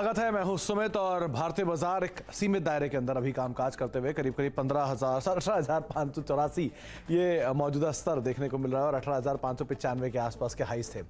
स्वागत है। मैं हूं सुमित और भारतीय बाजार एक सीमित दायरे के अंदर अभी कामकाज करते हुए करीब 18,584 ये मौजूदा स्तर देखने को मिल रहा है और 18,595 के आसपास के हाईस थे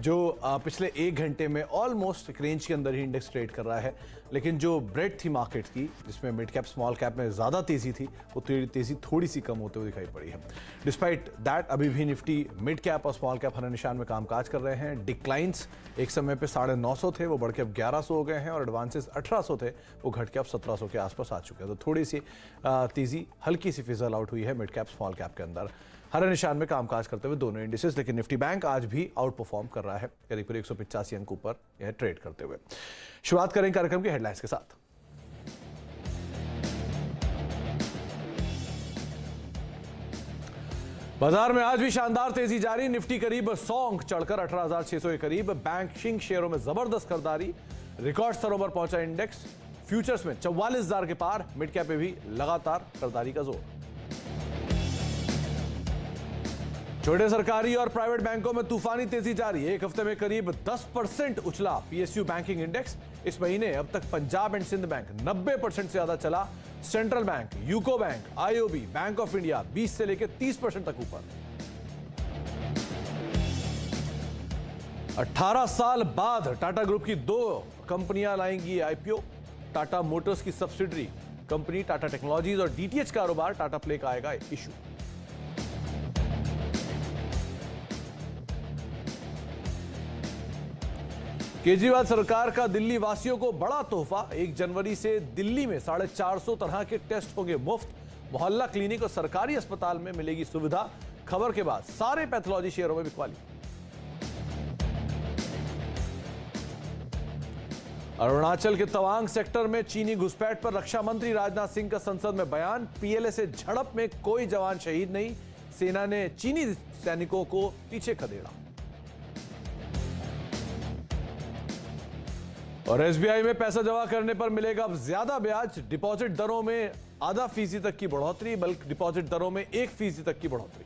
जो पिछले एक घंटे में ऑलमोस्ट एक रेंज के अंदर ही इंडेक्स ट्रेड कर रहा है। लेकिन जो ब्रेड थी मार्केट की, जिसमें मिड कैप स्मॉल कैप में ज़्यादा तेज़ी थी, वो तेज़ी थोड़ी सी कम होते हुए दिखाई पड़ी है। डिस्पाइट दैट अभी भी निफ्टी मिड कैप और स्मॉल कैप हरे निशान में कामकाज कर रहे हैं। डिक्लाइंस एक समय पे 950 थे, वो बढ़ के अब 1100 हो गए हैं और एडवांसेस 1800 थे, वो घट के अब 1700 के आसपास आ चुके हैं। तो थोड़ी सी तेज़ी हल्की सी फिजल आउट हुई है मिड कैप स्मॉल कैप के अंदर हरे निशान में कामकाज करते हुए दोनों इंडिसेस। लेकिन निफ्टी बैंक आज भी आउट परफॉर्म कर रहा है, करीब 185 अंक ऊपर यह ट्रेड करते हुए। शुरुआत करें कार्यक्रम की हेडलाइंस के साथ। बाजार में आज भी शानदार तेजी जारी, निफ्टी करीब 100 अंक चढ़कर 18,600 के करीब। बैंकिंग शेयरों में जबरदस्त खरीदारी, रिकॉर्ड स्तरों पर पहुंचा इंडेक्स। फ्यूचर्स में 44,000 के पार, मिड कैप में भी लगातार खरीदारी का जोर। छोटे सरकारी और प्राइवेट बैंकों में तूफानी तेजी जारी, एक हफ्ते में करीब 10% उछला पीएसयू बैंकिंग इंडेक्स। इस महीने अब तक पंजाब एंड सिंध बैंक 90% से ज्यादा चला। Central bank, UCO bank, IOB, bank of India 20 से लेकर 30% तक ऊपर। 18 साल बाद टाटा ग्रुप की 2 कंपनियां लाएंगी आईपीओ। टाटा मोटर्स की सब्सिडरी कंपनी टाटा टेक्नोलॉजीज और डीटीएच कारोबार टाटा प्ले का आएगा इशू। केजरीवाल सरकार का दिल्ली वासियों को बड़ा तोहफा, 1 जनवरी से दिल्ली में 450 तरह के टेस्ट होंगे मुफ्त। मोहल्ला क्लिनिक और सरकारी अस्पताल में मिलेगी सुविधा। खबर के बाद सारे पैथोलॉजी शेयरों में बिकवाली। अरुणाचल के तवांग सेक्टर में चीनी घुसपैठ पर रक्षा मंत्री राजनाथ सिंह का संसद में बयान। पीएलए से झड़प में कोई जवान शहीद नहीं, सेना ने चीनी सैनिकों को पीछे खदेड़ा। और एसबीआई में पैसा जमा करने पर मिलेगा अब ज्यादा ब्याज। डिपॉजिट दरों में आधा फीसदी तक की बढ़ोतरी, बल्कि डिपॉजिट दरों में 1% तक की बढ़ोतरी।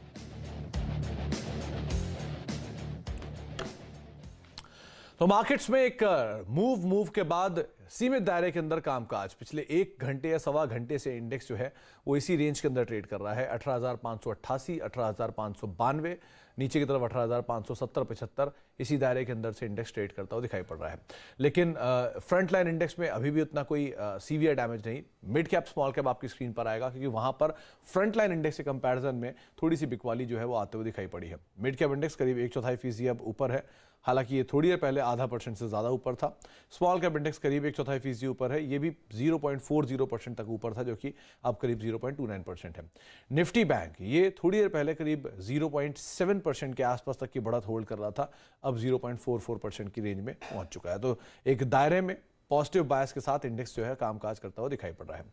तो मार्केट्स में एक मूव के बाद सीमित दायरे के अंदर कामकाज। पिछले 1 घंटे या सवा घंटे से इंडेक्स जो है वो इसी रेंज के अंदर ट्रेड कर रहा है। 18,588, 18,592, नीचे की तरफ 18,570, 75, इसी दायरे के अंदर से इंडेक्स ट्रेड करता हुआ दिखाई पड़ रहा है। लेकिन फ्रंट लाइन इंडेक्स में अभी भी उतना कोई सीवियर डैमेज नहीं। मिड कैप स्मॉल कैप आपकी स्क्रीन पर आएगा, क्योंकि वहां पर फ्रंट लाइन इंडेक्स के कंपैरिजन में थोड़ी सी बिकवाली जो है वो आते हुए दिखाई पड़ी है। मिड कैप इंडेक्स करीब 1/4% अब ऊपर है, हालांकि ये थोड़ी देर पहले 0.5% से ज्यादा ऊपर था। स्मॉल कैप इंडेक्स करीब 1/4% ऊपर है, ये भी 0.40% तक ऊपर था, जो कि अब करीब 0.29% है। निफ्टी बैंक ये थोड़ी देर पहले करीब 0.7% के आसपास तक की बढ़त होल्ड कर रहा था, अब 0.44% की रेंज में पहुंच चुका है। तो एक दायरे में पॉजिटिव बायस के साथ इंडेक्स जो है कामकाज करता हुआ दिखाई पड़ रहा है।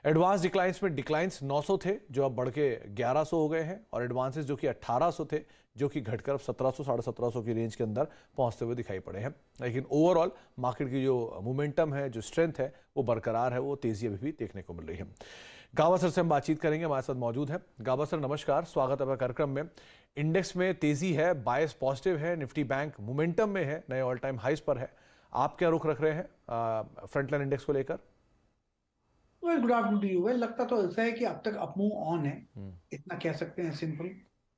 एडवांस डिक्लाइंस में डिक्लाइंस 900 थे, जो अब बढ़ के 1100 हो गए हैं, और एडवांसेस जो कि 1800 थे, जो कि घटकर अब 1700, 1750 की रेंज के अंदर पहुंचते हुए दिखाई पड़े हैं। लेकिन ओवरऑल मार्केट की जो मोमेंटम है, जो स्ट्रेंथ है, वो बरकरार है, वो तेजी अभी भी देखने को मिल रही है। गाबा सर से हम बातचीत करेंगे, हमारे साथ मौजूद है। गाबा सर नमस्कार, स्वागत है कार्यक्रम में। इंडेक्स में तेजी है, बायस पॉजिटिव है, निफ्टी बैंक मोमेंटम में है, नए ऑल टाइम हाइस पर है। आप क्या रुख रख रहे हैं फ्रंटलाइन इंडेक्स को लेकर? Good afternoon to you. लगता तो ऐसा है कि अब तक अपमूव ऑन है, इतना कह सकते हैं सिंपल।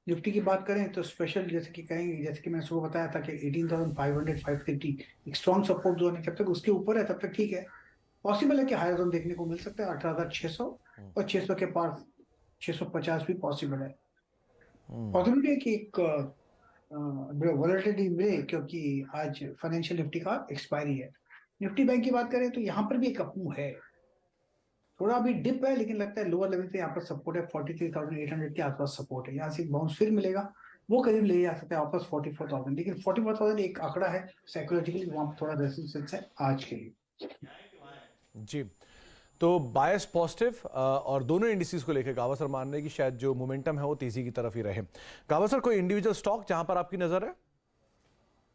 निफ्टी की बात करें तो स्पेशल जैसे कि कहेंगे, जैसे कि मैंने सुबह बताया था कि 18,500 550 एक स्ट्रॉन्ग सपोर्ट जोन है। जब तक उसके ऊपर है तब तक ठीक है। पॉसिबल है कि हायर जोन देखने को मिल सकता है 18,600 और 600 के पास 650 भी पॉसिबल है। पॉसिबिलिटी है कि एक वॉलेटिलिटी मिले, क्योंकि आज फाइनेंशियल निफ्टी का एक्सपायरी है। निफ्टी बैंक की बात करें तो यहाँ पर भी एक अपमूव है, थोड़ा अभी डिप है, लेकिन लगता है लोअर लेवल पे यहाँ पर सपोर्ट है। 43,800 के आसपास सपोर्ट है, यहाँ से बाउंस फिर मिलेगा, वो करीब ले जा सकता है वापस 44,000। लेकिन 44,000 एक आंकड़ा है, साइकोलॉजिकली वहां पर थोड़ा रेजिस्टेंस है आज के लिए जी। तो बायस पॉजिटिव और दोनों इंडिसेस को लेकर गावा सर मान रहे हैं कि शायद जो मोमेंटम है वो तेजी की तरफ ही रहे। गावा सर, कोई इंडिविजुअल स्टॉक जहां पर आपकी नजर है?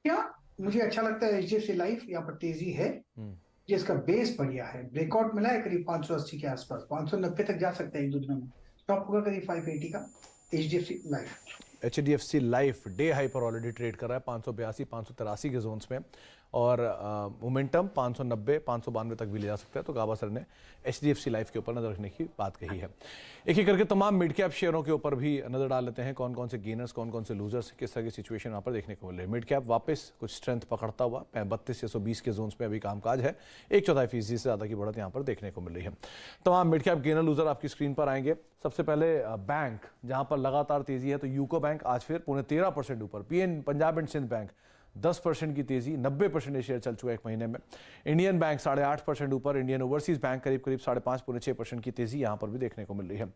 क्या मुझे अच्छा लगता है एचडीएफसी लाइफ, यहाँ पर तेजी है, जिसका बेस बढ़िया है। ब्रेकआउट मिला है करीब 580 के आसपास, 590 तक जा सकता है एक दो दिनों में। टॉप होगा करीब 580 का HDFC life. HDFC life day high पर ऑलरेडी ट्रेड कर रहा है 582 583 के जोन्स में, और मोमेंटम 590 592 तक भी ले जा सकता है। तो गाबा सर ने HDFC लाइफ के ऊपर नजर रखने की बात कही है। एक एक करके तमाम मिड कैप शेयरों के ऊपर भी नजर डाल लेते हैं, कौन कौन से गेनर्स, कौन कौन से लूजर्स, किस तरह की सिचुएशन यहाँ पर देखने को मिल रही है। मिड कैप वापस कुछ स्ट्रेंथ पकड़ता हुआ 32,620 के जोन्स में अभी कामकाज है, 1/4% से ज़्यादा की बढ़त यहाँ पर देखने को मिल रही है। तमाम मिड कैप गेनर लूजर आपकी स्क्रीन पर आएंगे। सबसे पहले बैंक, जहाँ पर लगातार तेजी है, तो यूको बैंक आज फिर 13.5% ऊपर, पंजाब एंड सिंध बैंक 10% की तेजी, 90% शेयर चल चुका है एक महीने में। इंडियन बैंक 8.5% ऊपर, इंडियन ओवरसीज बैंक करीब 5.5-6% की तेजी यहां पर भी देखने को मिल रही है।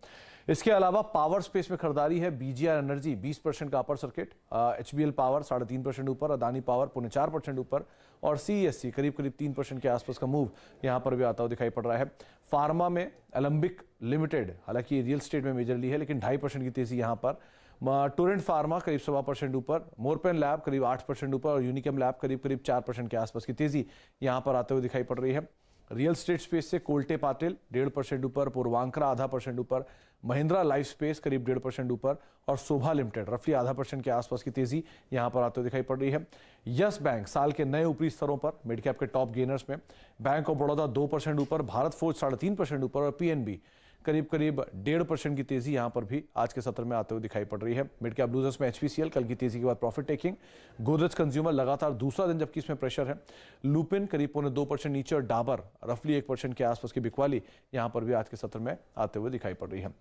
इसके अलावा पावर स्पेस में खरीदारी है। BGR एनर्जी 20% का अपर सर्किट, HBL पावर 3.5% ऊपर, अदानी पावर 4.5% ऊपर और CESC करीब 3% के आसपास का मूव यहां पर भी आता हुआ दिखाई पड़ रहा है। फार्मा में एलंबिक लिमिटेड, हालांकि रियल स्टेट में मेजरली है, लेकिन 2.5% की तेजी यहां पर। टोरेंट फार्मा करीब 1.25% ऊपर, मोरपेन लैब करीब 8% ऊपर और यूनिकम लैब करीब 4% के आसपास की तेजी यहां पर आते हुए दिखाई पड़ रही है। रियल स्टेट स्पेस से कोल्टे पाटिल 1.5% ऊपर, पूर्वांकरा 0.5% ऊपर, महिंद्रा लाइफ स्पेस करीब 1.5% ऊपर और शोभा लिमिटेड रफली 0.5% के आसपास की तेजी यहां पर आते हुए दिखाई पड़ रही है। यस बैंक साल के नए ऊपरी स्तरों पर मिड कैप के टॉप गेनर्स में। बैंक ऑफ बड़ौदा 2% ऊपर, भारत फोर्ज 3.5% ऊपर और PNB करीब 1.5% की तेजी यहां पर भी आज के सत्र में आते हुए दिखाई पड़ रही है। मिड कैप लूजर्स में HPCL कल की तेजी के बाद प्रॉफिट टेकिंग, गोदरेज कंज्यूमर लगातार दूसरा दिन जबकि इसमें प्रेशर है, लुपिन करीब 2% नीचे और डाबर रफली 1% के आसपास की बिकवाली यहां पर भी आज के सत्र में आते हुए दिखाई पड़ रही है।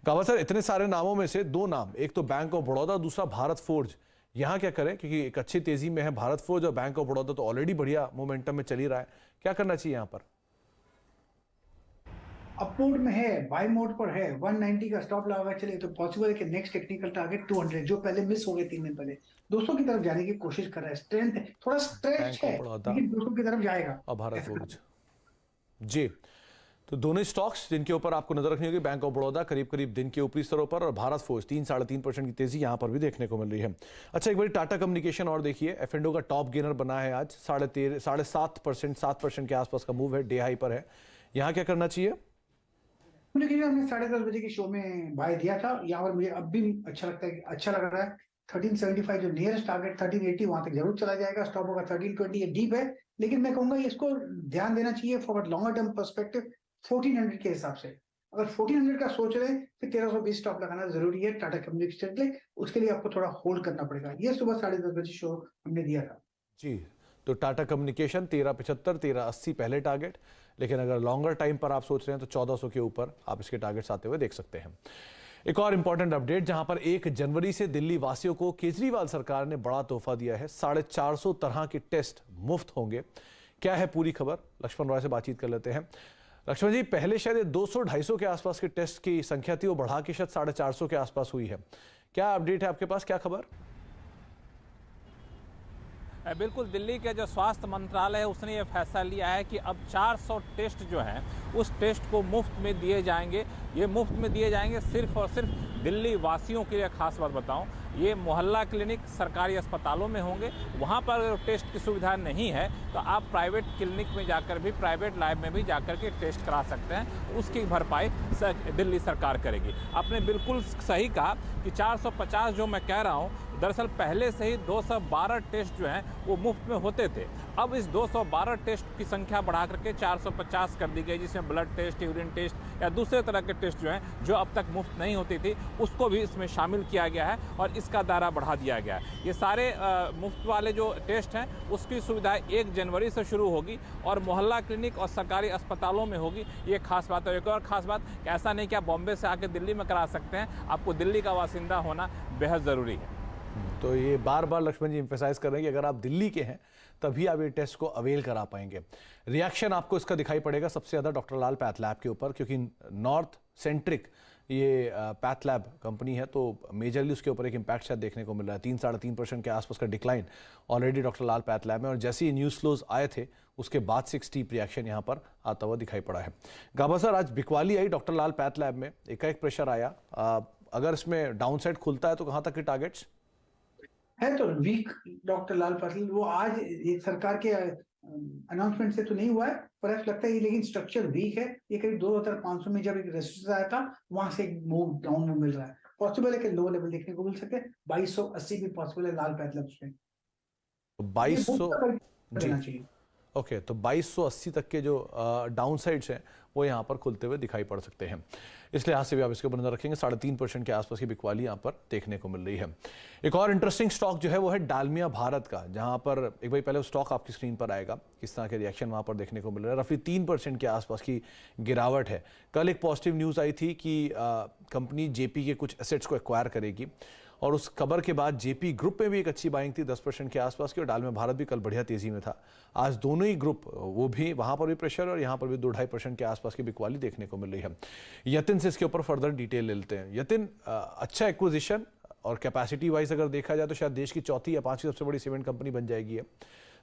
गावा सर, इतने सारे नामों में से दो नाम, एक तो बैंक ऑफ बड़ौदा, दूसरा भारत फोर्ज, यहां क्या करें? क्योंकि एक अच्छी तेजी में है भारत फोर्ज और बैंक ऑफ बड़ौदा तो ऑलरेडी बढ़िया मोमेंटम में चल ही रहा है, क्या करना चाहिए यहां पर? अपवर्ड में है, बाय मोड पर है, 190 का स्टॉप लगा चले तो पॉसिबल है कि नेक्स्ट टेक्निकल टारगेट 200 जो पहले मिस हो गए 3 दिन पहले 200 की तरफ जाने की कोशिश कर रहा है। स्ट्रेंथ है, थोड़ा स्ट्रेच बैंक है, ऑफ बड़ौदा लेकिन 200 की तरफ जाएगा और भारत ऐसा फोर्ज जी। तो दोनों स्टॉक्स जिनके ऊपर आपको नजर रखनी होगी, बैंक ऑफ बड़ौदा करीब दिन के ऊपरी स्तरों पर और भारत फोर्ज 3-3.5% की तेजी यहां पर भी देखने को मिल रही है। अच्छा, एक बार टाटा कम्युनिकेशन और देखिए, F&O का टॉप गेनर बना है आज, 7% के आसपास का मूव है, डे हाई पर है, यहां क्या करना चाहिए? मुझे हमने 10:30 बजे के शो में बाय दिया था, यहाँ पर मुझे अब भी अच्छा लगता है, अच्छा लग रहा है। 1375 जो नियरेस्ट टारगेट 1380 वहां तक जरूर चला जाएगा, स्टॉप होगा 1320, ये डीप है, लेकिन मैं कहूंगा इसको ध्यान देना चाहिए फॉर लॉन्गर टर्म पर्सपेक्टिव 1400 के हिसाब से। अगर 1400 का सोच रहे हैं तो 1320 स्टॉप लगाना जरूरी है टाटा कम्युनिकेशन के लिए, उसके लिए आपको थोड़ा होल्ड करना पड़ेगा। ये सुबह 10:30 बजे शो हमने दिया था जी। तो टाटा कम्युनिकेशन 1375 1380 पहले टारगेट, लेकिन अगर लॉन्गर टाइम पर आप सोच रहे हैं तो 1400 के ऊपर आप इसके टारगेट्स आते हुए देख सकते हैं। एक और इंपॉर्टेंट अपडेट, जहां पर 1 जनवरी से दिल्ली वासियों को केजरीवाल सरकार ने बड़ा तोहफा दिया है, 450 तरह के टेस्ट मुफ्त होंगे। क्या है पूरी खबर, लक्ष्मण रॉय से बातचीत कर लेते हैं। लक्ष्मण जी, पहले शायद 200-250 के आसपास के टेस्ट की संख्या थी, वो बढ़ा के शायद 450 के आसपास हुई है, क्या अपडेट है आपके पास, क्या खबर? बिल्कुल, दिल्ली के जो स्वास्थ्य मंत्रालय है उसने ये फैसला लिया है कि अब 400 टेस्ट जो हैं उस टेस्ट को मुफ्त में दिए जाएंगे। ये मुफ्त में दिए जाएंगे सिर्फ और सिर्फ दिल्ली वासियों के लिए। खास बात बताऊं, ये मोहल्ला क्लिनिक सरकारी अस्पतालों में होंगे, वहाँ पर टेस्ट की सुविधा नहीं है तो आप प्राइवेट क्लिनिक में जाकर भी, प्राइवेट लैब में भी जाकर के टेस्ट करा सकते हैं, उसकी भरपाई दिल्ली सरकार करेगी। आपने बिल्कुल सही कहा कि 450 जो मैं कह रहा हूँ, दरअसल पहले से ही 212 टेस्ट जो हैं वो मुफ्त में होते थे। अब इस 212 टेस्ट की संख्या बढ़ा करके 450 कर दी गई, जिसमें ब्लड टेस्ट, यूरिन टेस्ट या दूसरे तरह के टेस्ट जो हैं जो अब तक मुफ्त नहीं होती थी उसको भी इसमें शामिल किया गया है और इसका दायरा बढ़ा दिया गया है। ये सारे मुफ्त वाले जो टेस्ट हैं उसकी सुविधा 1 जनवरी से शुरू होगी और मोहल्ला क्लिनिक और सरकारी अस्पतालों में होगी। ये खास बात है। एक और खास बात, ऐसा नहीं कि आप बॉम्बे से आके दिल्ली में करा सकते हैं, आपको दिल्ली का बासिंदा होना बेहद ज़रूरी है। तो ये बार बार लक्ष्मण जी एम्फेसाइज कर रहे हैं कि अगर आप दिल्ली के हैं तभी आप ये टेस्ट को अवेल करा पाएंगे। रिएक्शन आपको इसका दिखाई पड़ेगा सबसे ज़्यादा डॉक्टर लाल पैथ लैब के ऊपर, क्योंकि नॉर्थ सेंट्रिक ये पैथ लैब कंपनी है, तो मेजरली उसके ऊपर एक इम्पैक्ट शायद देखने को मिल रहा है। 3-3.5% के आसपास का डिक्लाइन ऑलरेडी डॉक्टर लाल पैथ लैब में, और जैसे ही न्यूज़ फ्लोज आए थे उसके बाद से स्टीप रिएक्शन यहाँ पर आता हुआ दिखाई पड़ा है। गाबा सर, आज बिकवाली आई डॉक्टर लाल पैथ लैब में, एकाएक प्रेशर आया, अगर इसमें डाउन साइड खुलता है तो कहाँ तक के टारगेट्स है? तो वीक डॉक्टर लाल पाटिल वो आज ये सरकार के अनाउंसमेंट से तो नहीं हुआ है, पर ऐसा लगता है, लेकिन स्ट्रक्चर वीक है। ये करीब 2500 में जब एक रेजिस्टेंस आया था वहां से एक मूव डाउन में मिल रहा है। पॉसिबल है कि लो लेवल देखने को मिल सके, 2280 भी पॉसिबल है लाल पैथ लैब्स में। 2200 देना चाहिए। ओके, तो 2280 तक के जो डाउन साइड्स हैं वो यहाँ पर खुलते हुए दिखाई पड़ सकते हैं। इस लिहाज से भी आप इसके ऊपर नजर रखेंगे। 3.5% के आसपास की बिकवाली यहाँ पर देखने को मिल रही है। एक और इंटरेस्टिंग स्टॉक जो है वो है डालमिया भारत का, जहाँ पर एक भाई पहले स्टॉक आपकी स्क्रीन पर आएगा, किस तरह के रिएक्शन वहाँ पर देखने को मिल रहा है। रफली 3% के आसपास की गिरावट है। कल एक पॉजिटिव न्यूज़ आई थी कि कंपनी जेपी के कुछ एसेट्स को एक्वायर करेगी, और उस खबर के बाद जेपी ग्रुप में भी एक अच्छी बाइंग थी 10% के आसपास की, और डालमिया भारत भी कल बढ़िया तेजी में था। आज दोनों ही ग्रुप, वो भी वहां पर भी प्रेशर और यहाँ पर भी 2-2.5% के आसपास की बिकवाली देखने को मिल रही है। यतिन से इसके ऊपर फर्दर डिटेल ले लेते हैं। यतिन, अच्छा एक्विजिशन और कैपेसिटी वाइज अगर देखा जाए तो शायद देश की चौथी या पांचवी सबसे बड़ी सीमेंट कंपनी बन जाएगी है,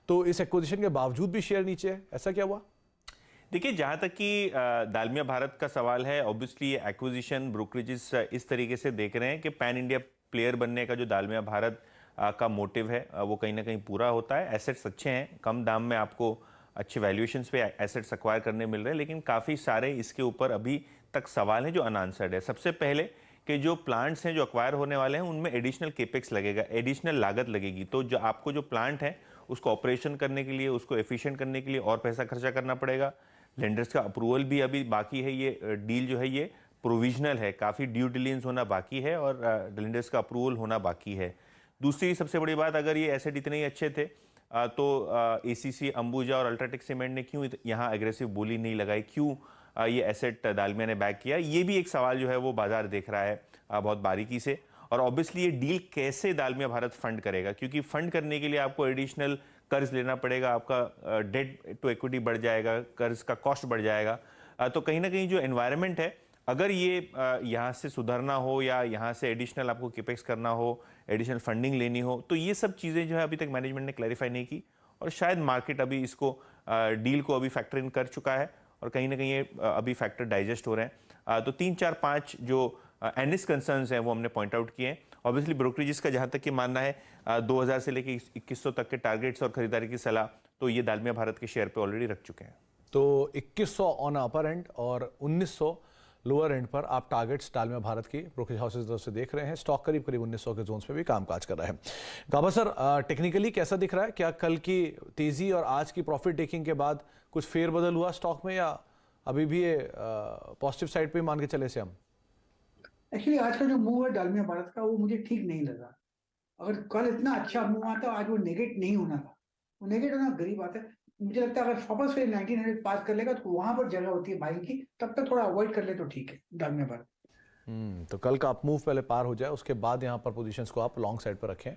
तो इस एक्विजिशन के बावजूद भी शेयर नीचे है, ऐसा क्या हुआ? देखिए, जहाँ तक कि डालमिया भारत का सवाल है, ऑब्वियसली एक्विजिशन ब्रोकरेजेस इस तरीके से देख रहे हैं कि पैन इंडिया प्लेयर बनने का जो डालमिया भारत का मोटिव है वो कहीं ना कहीं पूरा होता है। एसेट्स अच्छे हैं, कम दाम में आपको अच्छे वैल्यूएशंस पे एसेट्स एक्वायर करने मिल रहे हैं, लेकिन काफ़ी सारे इसके ऊपर अभी तक सवाल हैं जो अनआंसर्ड है। सबसे पहले कि जो प्लांट्स हैं जो एक्वायर होने वाले हैं उनमें एडिशनल केपेक्स लगेगा, एडिशनल लागत लगेगी। तो जो आपको जो प्लांट है उसको ऑपरेशन करने के लिए, उसको एफिशिएंट करने के लिए और पैसा खर्चा करना पड़ेगा। लेंडर्स का अप्रूवल भी अभी बाकी है। ये डील जो है ये प्रोविजनल है, काफ़ी ड्यू डिलिजेंस होना बाकी है और लेंडर्स का अप्रूवल होना बाकी है। दूसरी सबसे बड़ी बात, अगर ये एसेट इतने ही अच्छे थे तो एसीसी, अंबुजा और अल्ट्राटेक सीमेंट ने क्यों यहाँ एग्रेसिव बोली नहीं लगाई, क्यों ये एसेट डालमिया ने बैक किया? ये भी एक सवाल जो है वो बाजार देख रहा है बहुत बारीकी से। और ऑब्वियसली ये डील कैसे डालमिया भारत फंड करेगा, क्योंकि फंड करने के लिए आपको एडिशनल कर्ज लेना पड़ेगा, आपका डेट टू इक्विटी बढ़ जाएगा, कर्ज का कॉस्ट बढ़ जाएगा। तो कहीं ना कहीं जो एनवायरनमेंट है, अगर ये यहाँ से सुधरना हो या यहाँ से एडिशनल आपको केपेक्स करना हो, एडिशनल फंडिंग लेनी हो, तो ये सब चीज़ें जो है अभी तक मैनेजमेंट ने क्लैरिफाई नहीं की, और शायद मार्केट अभी इसको डील को अभी फैक्टर इन कर चुका है और कहीं ना कहीं ये अभी फैक्टर डाइजेस्ट हो रहे हैं। तो 3, 4, 5 जो एनालिस्ट कंसर्न्स हैं वो हमने पॉइंट आउट किए हैं। ऑब्वियसली ब्रोकरेजेस का जहाँ तक कि मानना है 2000 से लेकर 2100 तक के टारगेट्स और खरीदारी की सलाह तो ये डालमिया भारत के शेयर पे ऑलरेडी रख चुके हैं। तो 2100 ऑन अपर एंड और 1900 लोअर एंड पर आप टारगेट्स डालमिया भारत की ब्रोकरेज हाउसेज की तरफ से देख रहे हैं। स्टॉक करीब 1900 के जोन्स में भी कामकाज कर रहा है। गाबा सर, टेक्निकली कैसा दिख रहा है? क्या कल की तेजी और आज की प्रॉफिट टेकिंग के बाद कुछ फेरबदल हुआ स्टॉक में, या अभी भी ये पॉजिटिव साइड पे मान के चले से हम? एक्चुअली आज का जो मूव है डालमिया भारत का वो मुझे ठीक नहीं लगा। अगर कल इतना अच्छा मूव आता आज वो नेगेट नहीं होना था। वो नेगेट होना गरीब बात है। मुझे लगता है अगर वापस फिर 1900 पास कर लेगा तो वहां पर जगह होती है बाइंग की, तब तक थोड़ा अवॉइड कर ले तो ठीक है डालमिया भारत। तो कल का अप मूव पहले पार हो जाए, उसके बाद यहाँ पर पोजीशंस को आप लॉन्ग साइड पर रखें।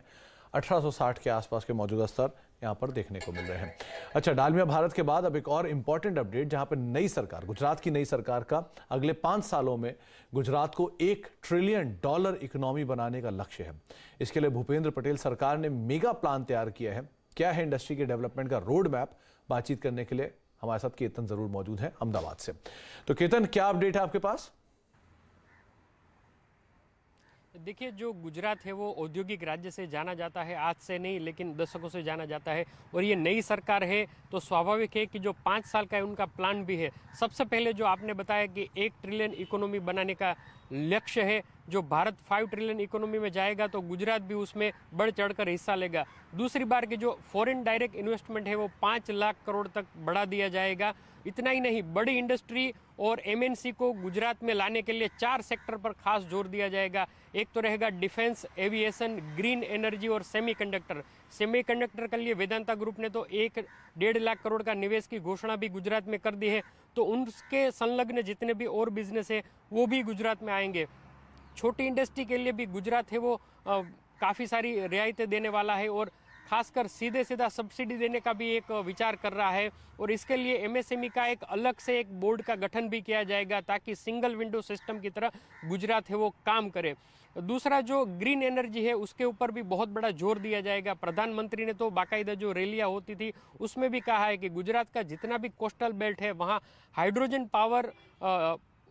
1860 के आसपास के मौजूदा स्तर यहाँ पर देखने को मिल रहे हैं। अच्छा, डालमिया भारत के बाद अब एक और इंपॉर्टेंट अपडेट, जहाँ पर नई सरकार, गुजरात की नई सरकार का अगले 5 सालों में गुजरात को $1 ट्रिलियन इकोनॉमी बनाने का लक्ष्य है। इसके लिए भूपेंद्र पटेल सरकार ने मेगा प्लान तैयार किया है। क्या है इंडस्ट्री के डेवलपमेंट का रोड मैप, बातचीत करने के लिए हमारे साथ केतन जरूर मौजूद है अहमदाबाद से। तो केतन, क्या अपडेट है आपके पास? देखिए, जो गुजरात है वो औद्योगिक राज्य से जाना जाता है, आज से नहीं लेकिन दशकों से जाना जाता है। और ये नई सरकार है तो स्वाभाविक है कि जो 5 साल का उनका प्लान भी है। सबसे पहले जो आपने बताया कि 1 ट्रिलियन इकोनॉमी बनाने का लक्ष्य है, जो भारत 5 ट्रिलियन इकोनॉमी में जाएगा तो गुजरात भी उसमें बढ़ चढ़कर हिस्सा लेगा। दूसरी बार की जो फॉरेन डायरेक्ट इन्वेस्टमेंट है वो 5 लाख करोड़ तक बढ़ा दिया जाएगा। इतना ही नहीं, बड़ी इंडस्ट्री और एमएनसी को गुजरात में लाने के लिए 4 सेक्टर पर खास जोर दिया जाएगा। एक तो रहेगा डिफेंस, एविएशन, ग्रीन एनर्जी और सेमीकंडक्टर। सेमीकंडक्टर के लिए वेदांता ग्रुप ने तो 1.5 लाख करोड़ का निवेश की घोषणा भी गुजरात में कर दी है। तो उनके संलग्न जितने भी और बिजनेस है वो भी गुजरात में आएंगे। छोटी इंडस्ट्री के लिए भी गुजरात है वो काफ़ी सारी रियायतें देने वाला है और खासकर सीधे सीधा सब्सिडी देने का भी एक विचार कर रहा है। और इसके लिए एमएसएमई का एक अलग से एक बोर्ड का गठन भी किया जाएगा ताकि सिंगल विंडो सिस्टम की तरह गुजरात है वो काम करे। दूसरा जो ग्रीन एनर्जी है उसके ऊपर भी बहुत बड़ा जोर दिया जाएगा। प्रधानमंत्री ने तो बाकायदा जो रैलियां होती थी उसमें भी कहा है कि गुजरात का जितना भी कोस्टल बेल्ट है वहाँ हाइड्रोजन पावर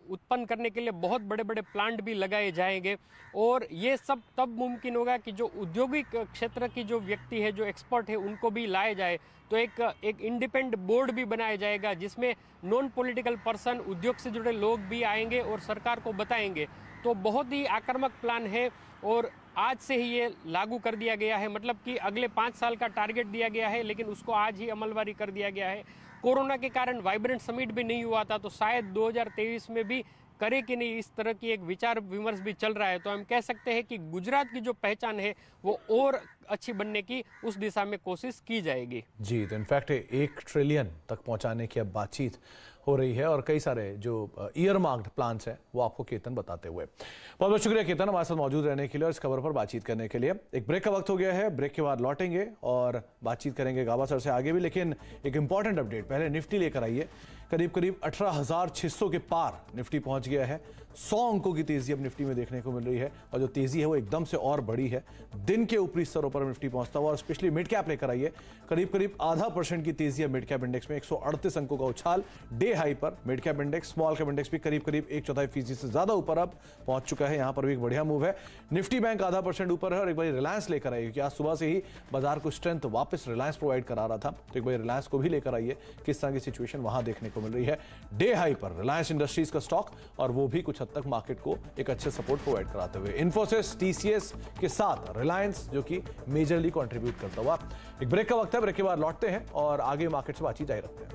उत्पन्न करने के लिए बहुत बड़े बड़े प्लांट भी लगाए जाएंगे। और ये सब तब मुमकिन होगा कि जो औद्योगिक क्षेत्र की जो व्यक्ति है, जो एक्सपर्ट है, उनको भी लाए जाए। तो एक इंडिपेंडेंट बोर्ड भी बनाया जाएगा जिसमें नॉन पॉलिटिकल पर्सन, उद्योग से जुड़े लोग भी आएंगे और सरकार को बताएंगे। तो बहुत ही आक्रामक प्लान है। और आज से ही ये लागू कर दिया गया है, मतलब कि अगले 5 साल का टारगेट दिया गया है, लेकिन उसको आज ही अमलवारी कर दिया गया है। कोरोना के कारण वाइब्रेंट समिट भी नहीं हुआ था, तो शायद 2023 में भी करे कि नहीं, इस तरह की एक विचार विमर्श भी चल रहा है। तो हम कह सकते हैं कि गुजरात की जो पहचान है वो और अच्छी बनने की उस दिशा में कोशिश की जाएगी। जी, तो इनफैक्ट 1 ट्रिलियन तक पहुंचाने की अब बातचीत हो रही है और कई सारे जो ईयर मार्क्ड प्लान्स हैं वो आपको केतन बताते हुए। बहुत बहुत शुक्रिया केतन हमारे साथ मौजूद रहने के लिए और इस खबर पर बातचीत करने के लिए। एक ब्रेक का वक्त हो गया है, ब्रेक के बाद लौटेंगे और बातचीत करेंगे गाबा सर से आगे भी, लेकिन एक इंपॉर्टेंट अपडेट पहले निफ्टी लेकर आइए। करीब करीब 18,600 के पार निफ्टी पहुंच गया है। 100 अंकों की तेजी अब निफ्टी में देखने को मिल रही है और जो तेजी है वो एकदम से और बड़ी है। दिन के ऊपरी स्तरों पर निफ्टी पहुंचता हुआ और स्पेशली मिड कैप लेकर आइए, करीब करीब 0.5% की तेजी है मिड कैप इंडेक्स में। 138 अंकों का उछाल डे हाई पर mid cap index. Small cap index भी करीब करीब 1/4% से ज्यादा ऊपर अब पहुंच चुका है। यहां पर भी एक बढ़िया मूव है। निफ्टी बैंक 0.5% ऊपर है और एक बार रिलायंस लेकर आइए क्योंकि आज सुबह से ही बाजार को स्ट्रेंथ वापस रिलायंस प्रोवाइड करा रहा था, तो एक बार रिलायंस को भी लेकर आइए, किस तरह की सिचुएशन वहां देखने को मिल रही है। डे हाई पर रिलायंस इंडस्ट्रीज का स्टॉक और वो भी कुछ हद तक मार्केट को एक अच्छे सपोर्ट प्रोवाइड कराते हुए। इन्फोसिस, टीसीएस के साथ रिलायंस जो कि मेजरली कंट्रीब्यूट करता हुआ। एक ब्रेक का वक्त है, ब्रेक के बाद लौटते हैं और आगे मार्केट से बातचीत जारी रखते हैं।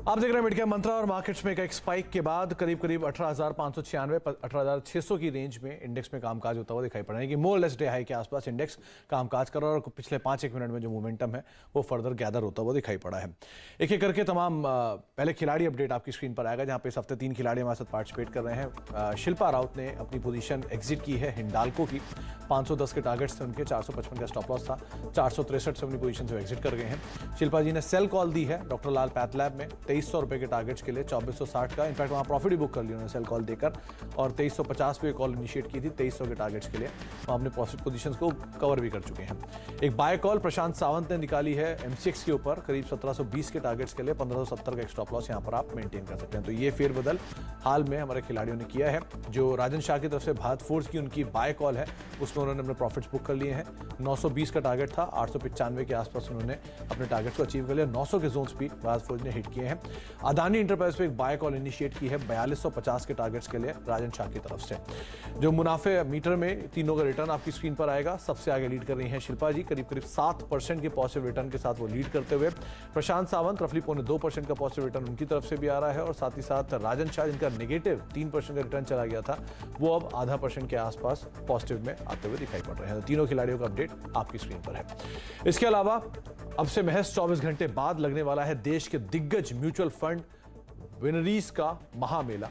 आप देख रहे हैं मिड कैप मंत्रा और मार्केट्स में एक स्पाइक के बाद करीब करीब 18,596 18,600 की रेंज में इंडेक्स में कामकाज होता हुआ दिखाई पड़ रहा है कि मोर लेस डे हाई के आसपास इंडेक्स कामकाज कर रहा है और पिछले 5-1 मिनट में जो मोमेंटम है वो फर्दर गैदर होता हुआ दिखाई पड़ा है। एक एक करके तमाम पहले खिलाड़ी अपडेट आपकी स्क्रीन पर आएगा, जहां पे इस हफ्ते 3 खिलाड़ी हमारे साथ पार्टिसिपेट कर रहे हैं। शिल्पा राउत ने अपनी पोजीशन एग्जिट की है हिंडाल्को की। 510 के टारगेट्स थे उनके, 455 का स्टॉप लॉस था, 463 से अपनी पोजीशन से एग्जिट कर गए हैं। शिल्पा जी ने सेल कॉल दी है डॉक्टर लाल पैथ लैब में 2300 रुपए के टारगेट्स के लिए 2460 का। इनफैक्ट वहां प्रॉफिट ही बुक कर लिया उन्होंने सेल कॉल देकर और 2350 पे कॉल इनिशिएट की थी 2300 के टारगेट्स के लिए। वहां अपने प्रॉफिट पोजीशंस को कवर भी कर चुके हैं। एक बाय कॉल प्रशांत सावंत ने निकाली है एमसीएक्स के ऊपर करीब 1720 के टारगेट्स के लिए। 1570 का एक स्टॉप लॉस यहां पर आप मेंटेन कर सकते हैं। तो ये फेरबदल हाल में हमारे खिलाड़ियों ने किया है। जो राजन शाह की तरफ से भारत फोर्स की उनकी बाय कॉल है उसमें उन्होंने अपने प्रॉफिट्स बुक कर लिए हैं। 920 का टारगेट था, 895 के आसपास उन्होंने अपने टारगेट्स को अचीव कर लिया। 900 के जोन्स भी भारत फोर्स ने हिट किए हैं। अदानी इंटरप्राइज पे एक बाय कॉल इनिशिएट की है 4250 के टारगेट्स के लिए राजन शाह की तरफ से। जो मुनाफे मीटर में तीनों का रिटर्न आपकी स्क्रीन पर आएगा। सबसे आगे लीड कर रही हैं शिल्पा जी, करीब करीब 7% के पॉजिटिव रिटर्न के साथ वो लीड करते हुए। प्रशांत सावंत रफली 2.5% का पॉजिटिव रिटर्न उनकी तरफ से भी आ रहा है और साथ ही साथ राजन शाह जिनका नेगेटिव 3% का रिटर्न चला गया था वो अब 0.5% के आसपास पॉजिटिव में आते हुए दिखाई पड़ रहे हैं। तो तीनों खिलाड़ियों का अपडेट आपकी स्क्रीन पर है। इसके अलावा अब से महज 24 घंटे बाद लगने वाला है देश के दिग्गज म्यूचुअल फंड विनरीज का महामेला,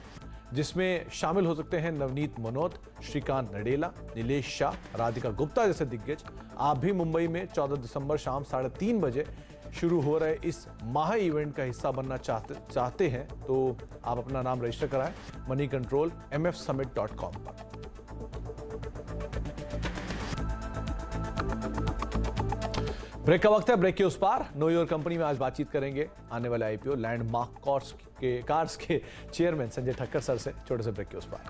जिसमें शामिल हो सकते हैं नवनीत मनोत, श्रीकांत नडेला, नीलेश शाह, राधिका गुप्ता जैसे दिग्गज। आप भी मुंबई में 14 दिसंबर शाम 3:30 बजे शुरू हो रहे इस महा इवेंट का हिस्सा बनना चाहते हैं तो आप अपना नाम रजिस्टर कराएं मनी कंट्रोल mfsummit.com पर। ब्रेक का वक्त है, ब्रेक के उस पार नो योर कंपनी में आज बातचीत करेंगे आने वाले आईपीओ लैंडमार्क कार्स के चेयरमैन संजय ठक्कर सर से। छोटे से ब्रेक के उस पार।